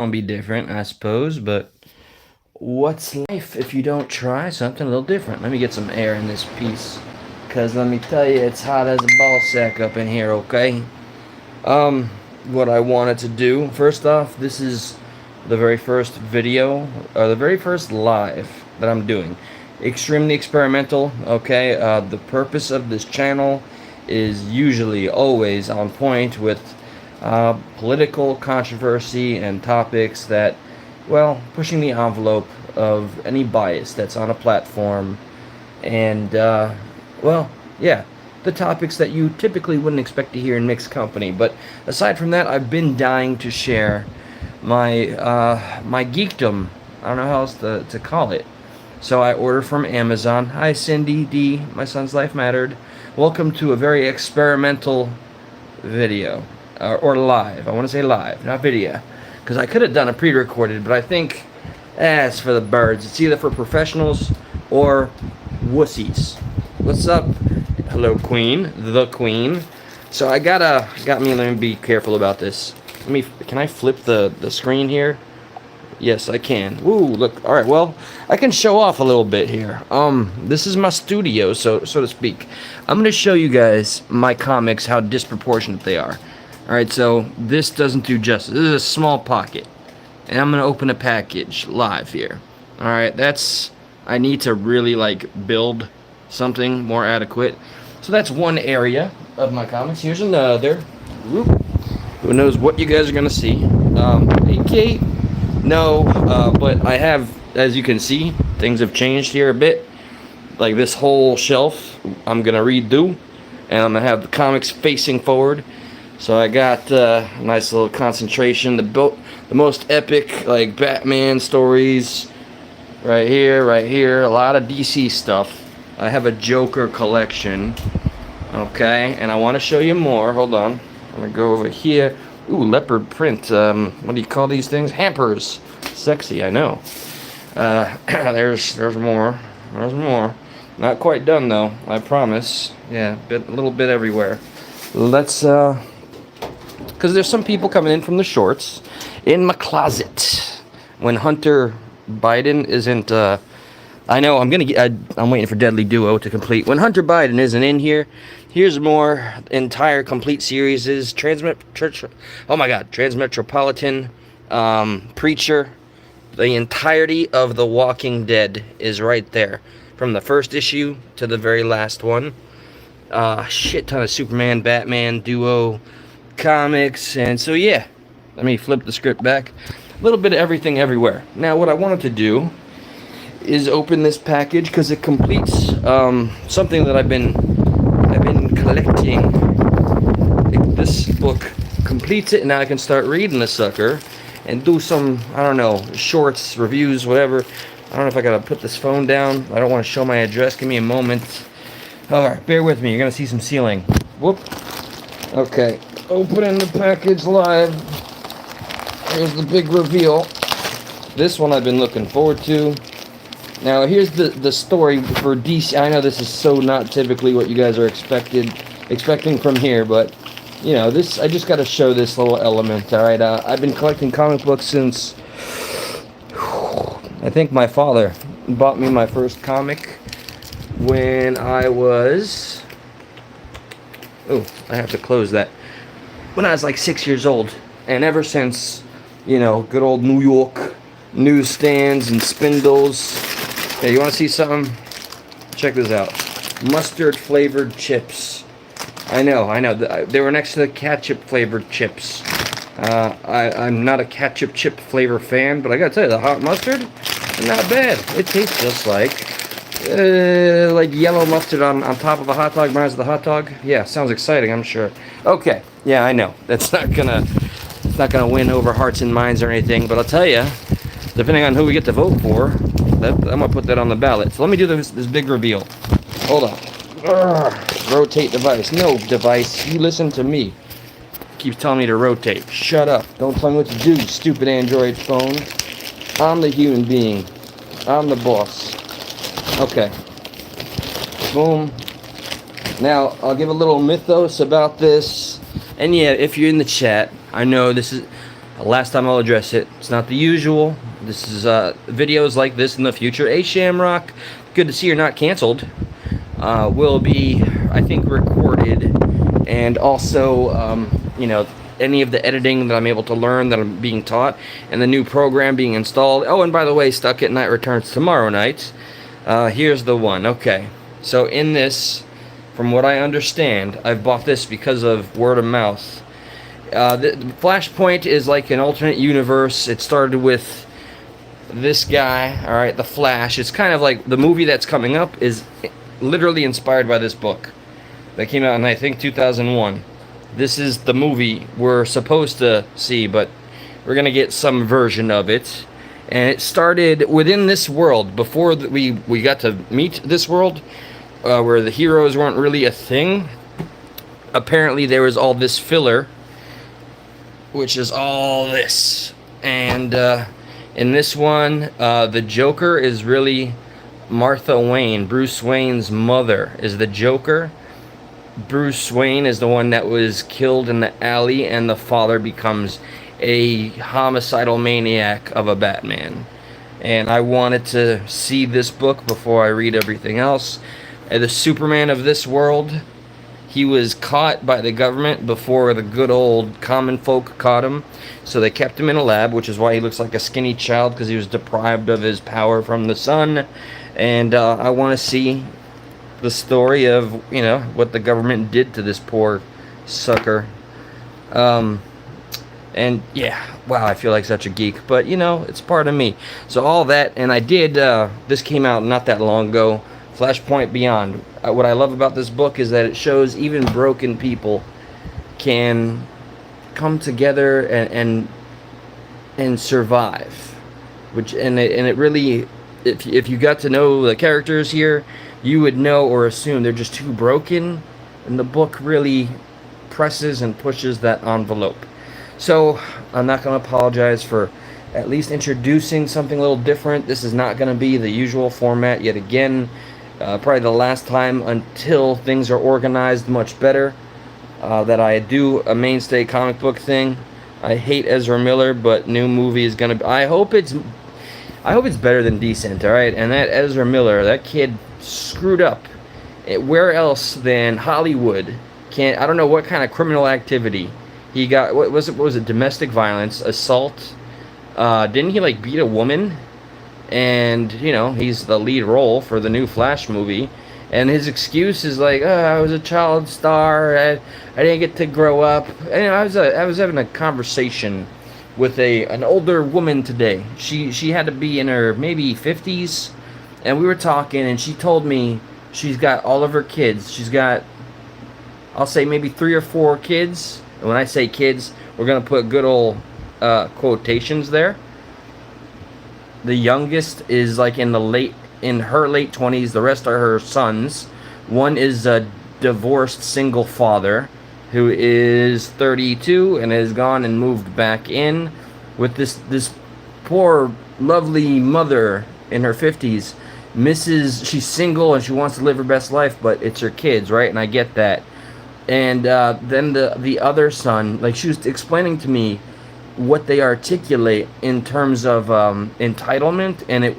Gonna be different, I suppose, but what's life if you don't try something a little different? Let me get some air in this piece, because let me tell you, it's hot as a ball sack up in here, okay? Um, what I wanted to do, first off, this is the very first video, or the very first live that I'm doing. Extremely experimental, okay? The purpose of this channel is usually always on point with political controversy and topics that, well, pushing the envelope of any bias that's on a platform. And, well, yeah, the topics that you typically wouldn't expect to hear in mixed company. But aside from that, I've been dying to share my geekdom. I don't know how else to call it. So I order from Amazon. Hi, Cindy D. My son's life mattered. Welcome to a very experimental video. Or live. I want to say live, not video. Because I could have done a pre-recorded, but I think, it's for the birds. It's either for professionals or wussies. What's up? Hello, Queen. The Queen. So I got me, let me be careful about this. Can I flip the screen here? Yes, I can. Woo, look. Alright, well, I can show off a little bit here. This is my studio, so to speak. I'm going to show you guys my comics, how disproportionate they are. Alright, so this doesn't do justice. This is a small pocket. And I'm going to open a package live here. Alright, I need to really, build something more adequate. So that's one area of my comics. Here's another. Whoop. Who knows what you guys are going to see. AK. No, but I have, as you can see, things have changed here a bit. Like this whole shelf, I'm going to redo. And I'm going to have the comics facing forward. So I got a nice little concentration. The most epic, Batman stories. Right here. A lot of DC stuff. I have a Joker collection. Okay, and I want to show you more. Hold on. I'm going to go over here. Ooh, leopard print. What do you call these things? Hampers. Sexy, I know. There's more. There's more. Not quite done, though. I promise. Yeah, a little bit everywhere. Let's, because there's some people coming in from the shorts in my closet when Hunter Biden isn't, I know, I'm waiting for Deadly Duo to complete. When Hunter Biden isn't in here, here's more entire complete series. Transmetropolitan, Preacher. The entirety of The Walking Dead is right there. From the first issue to the very last one. Shit ton of Superman, Batman, Duo comics. And so, yeah. Let me flip the script back. A little bit of everything everywhere. Now, what I wanted to do is open this package because it completes something that I've been collecting. This book completes it, and now I can start reading the sucker and do some, I don't know, shorts, reviews, whatever. I don't know if I gotta put this phone down. I don't want to show my address. Give me a moment. Alright, bear with me. You're gonna see some ceiling. Whoop. Okay. Opening the package live. Here's the big reveal. This one I've been looking forward to. Now, here's the story for DC. I know this is so not typically what you guys are expecting from here, but, you know, I just got to show this little element, all right? I've been collecting comic books since, I think my father bought me my first comic when I was, I have to close that, when I was like 6 years old. And ever since, you know, good old New York newsstands and spindles. Hey, you want to see something? Check this out. Mustard flavored chips. I know. They were next to the ketchup flavored chips. I'm not a ketchup chip flavor fan, but I gotta tell you, the hot mustard, not bad. It tastes just like yellow mustard on top of a hot dog. Reminds of the hot dog. Yeah, sounds exciting, I'm sure. Okay, yeah, I know. It's not gonna win over hearts and minds or anything, but I'll tell you, depending on who we get to vote for, I'm gonna put that on the ballot. So let me do this big reveal. Hold on. Rotate device. No device. You listen to me. Keeps telling me to rotate. Shut up. Don't tell me what to do, stupid Android phone. I'm the human being. I'm the boss. Okay. Boom. Now, I'll give a little mythos about this. And yeah, if you're in the chat, I know this is... Last time I'll address it. It's not the usual. This is videos like this in the future. Hey Shamrock, good to see you're not canceled. Will be, I think, recorded, and also, you know, any of the editing that I'm able to learn that I'm being taught, and the new program being installed. Oh, and by the way, Stuck at Night returns tomorrow night. Here's the one. Okay, so in this, from what I understand, I've bought this because of word of mouth. The Flashpoint is like an alternate universe. It started with this guy, alright, the Flash. It's kind of like the movie that's coming up is literally inspired by this book that came out in, I think, 2001. This is the movie we're supposed to see, but we're gonna get some version of it. And it started within this world before we got to meet this world, where the heroes weren't really a thing. Apparently there was all this filler, which is all this. And in this one, the Joker is really Martha Wayne. Bruce Wayne's mother is the Joker. Bruce Wayne is the one that was killed in the alley, and the father becomes a homicidal maniac of a Batman. And I wanted to see this book before I read everything else. The Superman of this world, he was caught by the government before the good old common folk caught him. So they kept him in a lab, which is why he looks like a skinny child, because he was deprived of his power from the sun. And I want to see the story of, you know, what the government did to this poor sucker. And yeah, wow, I feel like such a geek, but you know, it's part of me. So all that, and I did, this came out not that long ago, Flashpoint Beyond. What I love about this book is that it shows even broken people can come together and survive. Which and it really, if you got to know the characters here, you would know or assume they're just too broken, and the book really presses and pushes that envelope. So I'm not going to apologize for at least introducing something a little different. This is not going to be the usual format yet again. Probably the last time until things are organized much better, that I do a mainstay comic book thing. I hate Ezra Miller, but new movie is gonna. I hope it's better than decent. All right, and that Ezra Miller, that kid screwed up. Where else than Hollywood? I don't know what kind of criminal activity he got. What was it? Domestic violence, assault. Didn't he like beat a woman? And, you know, he's the lead role for the new Flash movie. And his excuse is like, oh, I was a child star. I didn't get to grow up. And I was having a conversation with an older woman today. She had to be in her maybe 50s. And we were talking, and she told me she's got all of her kids. She's got, I'll say maybe 3 or 4 kids. And when I say kids, we're going to put good old quotations there. The youngest is like in her late 20s. The rest are her sons. One is a divorced single father who is 32 and has gone and moved back in with this poor lovely mother in her 50s. She's single and she wants to live her best life, but it's her kids, right? And I get that. And then the other son, like, she was explaining to me what they articulate in terms of entitlement, and it,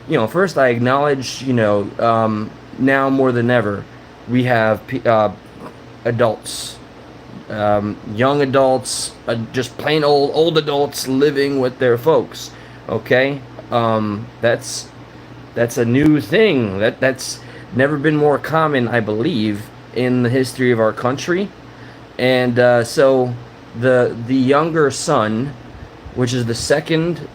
you know, first I acknowledge, you know, now more than ever we have adults, young adults, just plain old adults living with their folks. Okay, that's a new thing that's never been more common, I believe, in the history of our country. And so the younger son, which is the second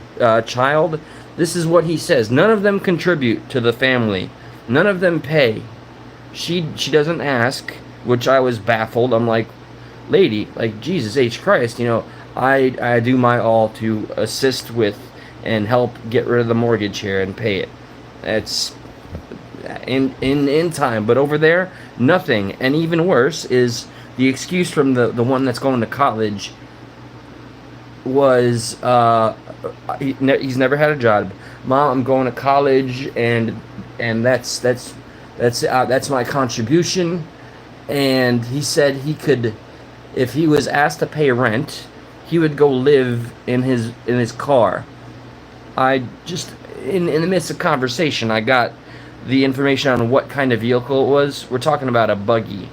child, this is what he says: none of them contribute to the family, none of them pay. She doesn't ask, which I was baffled. I'm like, lady, like, Jesus H Christ, you know, I do my all to assist with and help get rid of the mortgage here and pay it. It's in time. But over there, nothing. And even worse is the excuse from the one that's going to college was he's never had a job. Mom, I'm going to college, and that's my contribution. And he said he could, if he was asked to pay rent, he would go live in his car. I just in the midst of conversation, I got the information on what kind of vehicle it was. We're talking about a buggy.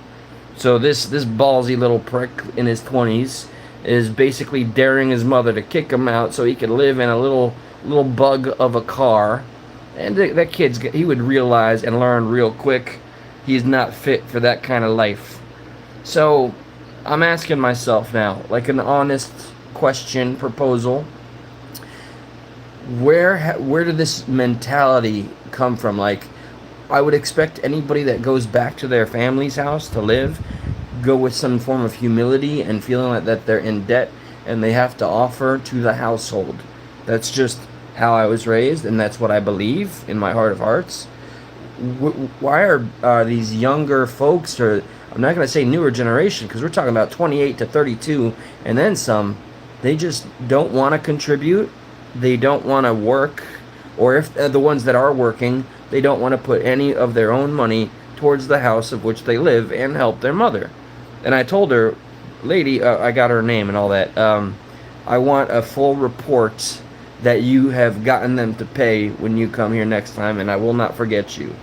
So this ballsy little prick in his 20s is basically daring his mother to kick him out so he could live in a little bug of a car. And that he would realize and learn real quick he's not fit for that kind of life. So I'm asking myself now, like an honest question, proposal, where did this mentality come from? Like, I would expect anybody that goes back to their family's house to live go with some form of humility and feeling like that they're in debt and they have to offer to the household. That's just how I was raised, and that's what I believe in my heart of hearts. Why are these younger folks, or I'm not going to say newer generation, because we're talking about 28 to 32 and then some, they just don't want to contribute, they don't want to work, or if the ones that are working, they don't want to put any of their own money towards the house of which they live and help their mother. And I told her, lady, I got her name and all that, I want a full report that you have gotten them to pay when you come here next time, and I will not forget you.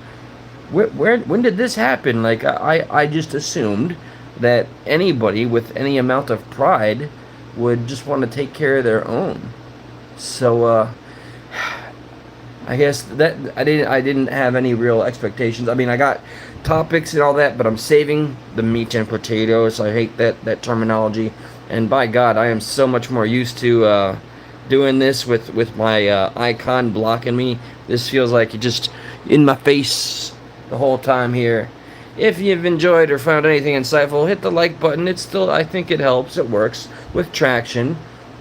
When did this happen? Like, I just assumed that anybody with any amount of pride would just want to take care of their own. So, I guess that I didn't have any real expectations. I mean, I got topics and all that, but I'm saving the meat and potatoes. I hate that terminology. And by God, I am so much more used to doing this with my icon blocking me. This feels like it just in my face the whole time here. If you've enjoyed or found anything insightful, hit the like button. It's still, I think it helps. It works with traction.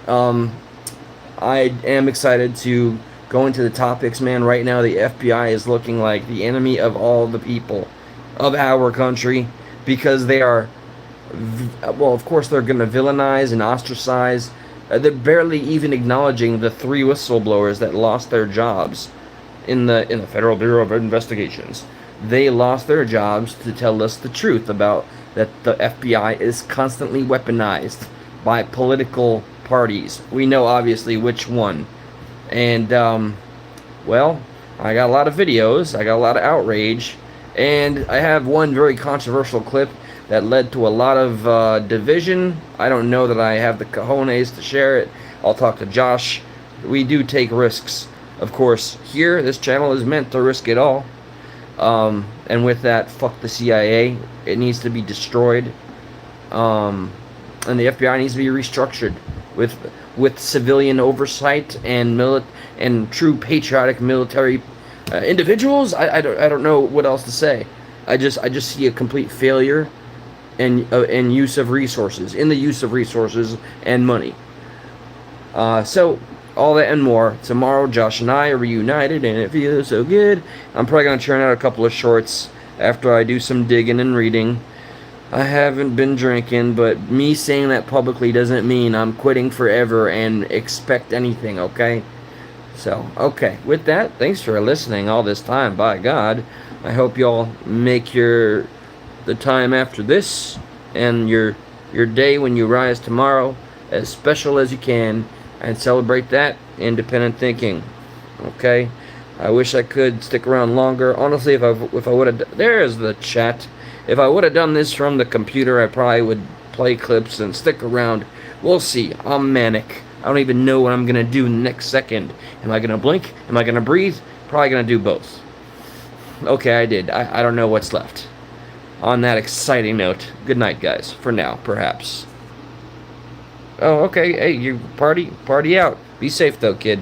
I am excited to go into the topics, man. Right now, the FBI is looking like the enemy of all the people of our country because they are, well, of course, they're going to villainize and ostracize. They're barely even acknowledging the 3 whistleblowers that lost their jobs in the Federal Bureau of Investigations. They lost their jobs to tell us the truth about that the FBI is constantly weaponized by political parties. We know obviously which one. And, well, I got a lot of videos, I got a lot of outrage, and I have one very controversial clip that led to a lot of division. I don't know that I have the cojones to share it. I'll talk to Josh. We do take risks. Of course, here, this channel is meant to risk it all. And with that, fuck the CIA. It needs to be destroyed. And the FBI needs to be restructured with civilian oversight and true patriotic military individuals. I don't know what else to say. I just see a complete failure in use of resources, and money. So all that and more. Tomorrow, Josh and I are reunited, and it feels so good. I'm probably gonna churn out a couple of shorts after I do some digging and reading. I haven't been drinking, but me saying that publicly doesn't mean I'm quitting forever and expect anything, okay? So, okay, with that, thanks for listening all this time, by God. I hope y'all make the time after this and your day when you rise tomorrow as special as you can, and celebrate that independent thinking, okay? I wish I could stick around longer. Honestly, if I would have... There's the chat. If I would have done this from the computer, I probably would play clips and stick around. We'll see. I'm manic. I don't even know what I'm going to do next second. Am I going to blink? Am I going to breathe? Probably going to do both. Okay, I did. I don't know what's left. On that exciting note, good night, guys. For now, perhaps. Oh, okay. Hey, you party out. Be safe, though, kid.